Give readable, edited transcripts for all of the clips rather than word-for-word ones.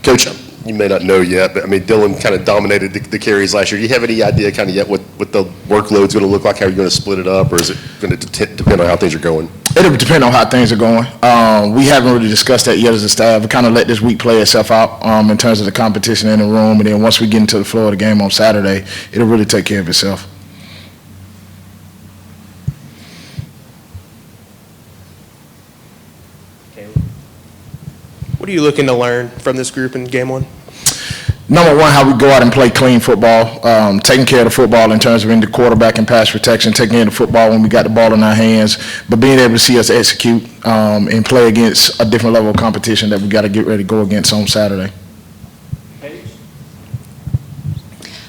Coach, you may not know yet, but I mean, Dylan kind of dominated the carries last year. Do you have any idea kind of yet what the workload's going to look like, how you're going to split it up, or is it going to depend on how things are going? It'll depend on how things are going. We haven't really discussed that yet as a staff. We kind of let this week play itself out in terms of the competition in the room, and then once we get into the floor of the game on Saturday, it'll really take care of itself. What are you looking to learn from this group in game one? Number one, how we go out and play clean football, taking care of the football in terms of in the quarterback and pass protection, taking care of the football when we got the ball in our hands, but being able to see us execute and play against a different level of competition that we got to get ready to go against on Saturday.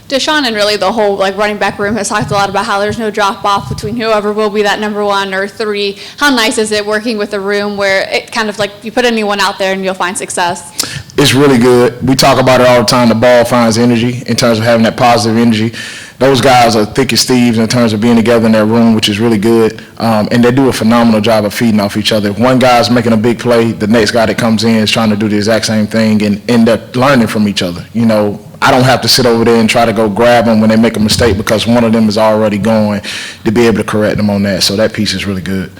Deshaun and really the whole running back room has talked a lot about how there's no drop off between whoever will be that number 1 or 3. How nice is it working with a room where it kind of you put anyone out there and you'll find success? It's really good. We talk about it all the time. The ball finds energy in terms of having that positive energy. Those guys are thick as thieves in terms of being together in that room, which is really good. And they do a phenomenal job of feeding off each other. If one guy's making a big play, the next guy that comes in is trying to do the exact same thing, and they're learning from each other. I don't have to sit over there and try to go grab them when they make a mistake because one of them is already going to be able to correct them on that. So that piece is really good.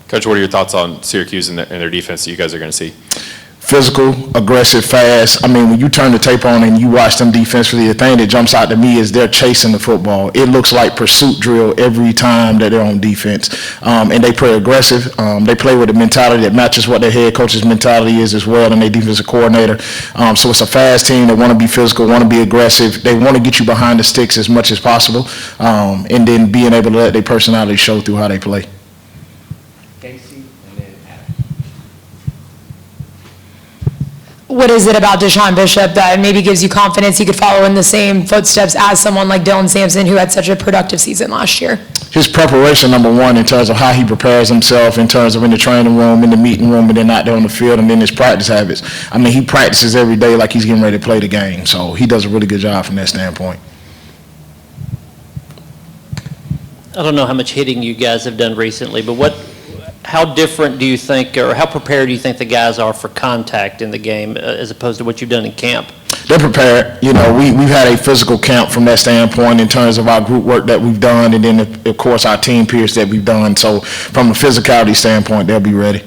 Coach, what are your thoughts on Syracuse and their defense that you guys are going to see? Physical, aggressive, fast. I mean, when you turn the tape on and you watch them defensively, the thing that jumps out to me is they're chasing the football. It looks like pursuit drill every time that they're on defense. And they play aggressive. They play with a mentality that matches what their head coach's mentality is as well, and their defensive coordinator. So it's a fast team. They want to be physical, want to be aggressive. They want to get you behind the sticks as much as possible, and then being able to let their personality show through how they play. What is it about Deshaun Bishop that maybe gives you confidence he could follow in the same footsteps as someone like Dylan Sampson, who had such a productive season last year? His preparation, number one, in terms of how he prepares himself, in terms of in the training room, in the meeting room, and then out there on the field, and then his practice habits. I mean, he practices every day like he's getting ready to play the game, so he does a really good job from that standpoint. I don't know how much hitting you guys have done recently, but how different do you think, or how prepared do you think the guys are for contact in the game as opposed to what you've done in camp? They're prepared. We've had a physical camp from that standpoint in terms of our group work that we've done, and then, of course, our team periods that we've done. So from a physicality standpoint, they'll be ready.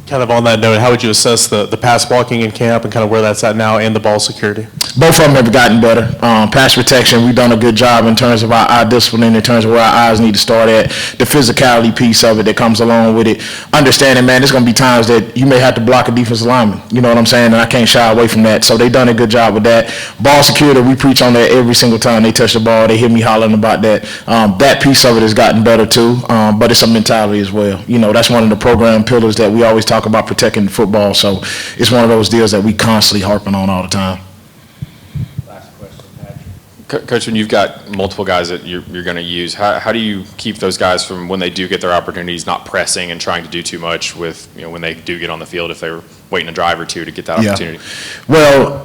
Kind of on that note, how would you assess the pass blocking in camp and kind of where that's at now and the ball security? Both of them have gotten better. Pass protection, we've done a good job in terms of our eye discipline, in terms of where our eyes need to start at. The physicality piece of it that comes along with it. Understanding, man, there's going to be times that you may have to block a defensive lineman. You know what I'm saying? And I can't shy away from that. So they've done a good job with that. Ball security, we preach on that every single time they touch the ball. They hear me hollering about that. That piece of it has gotten better too, but it's a mentality as well. That's one of the program pillars that we always talk about, protecting the football. So it's one of those deals that we constantly harping on all the time. Last question, Patrick. Coach, when you've got multiple guys that you're going to use, how do you keep those guys from, when they do get their opportunities, not pressing and trying to do too much with, when they do get on the field, if they were waiting a drive or two to get that opportunity? Well,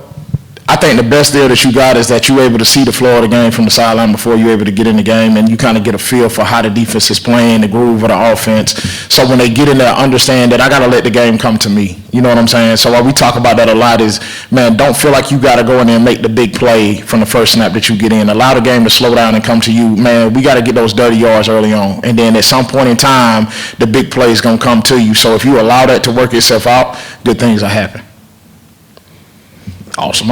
I think the best deal that you got is that you're able to see the floor of the game from the sideline before you're able to get in the game, and you kind of get a feel for how the defense is playing, the groove of the offense. So when they get in there, understand that I got to let the game come to me. You know what I'm saying? So while we talk about that a lot is, man, don't feel like you got to go in there and make the big play from the first snap that you get in. Allow the game to slow down and come to you. Man, we got to get those dirty yards early on. And then at some point in time, the big play is going to come to you. So if you allow that to work itself out, good things will happen. Awesome.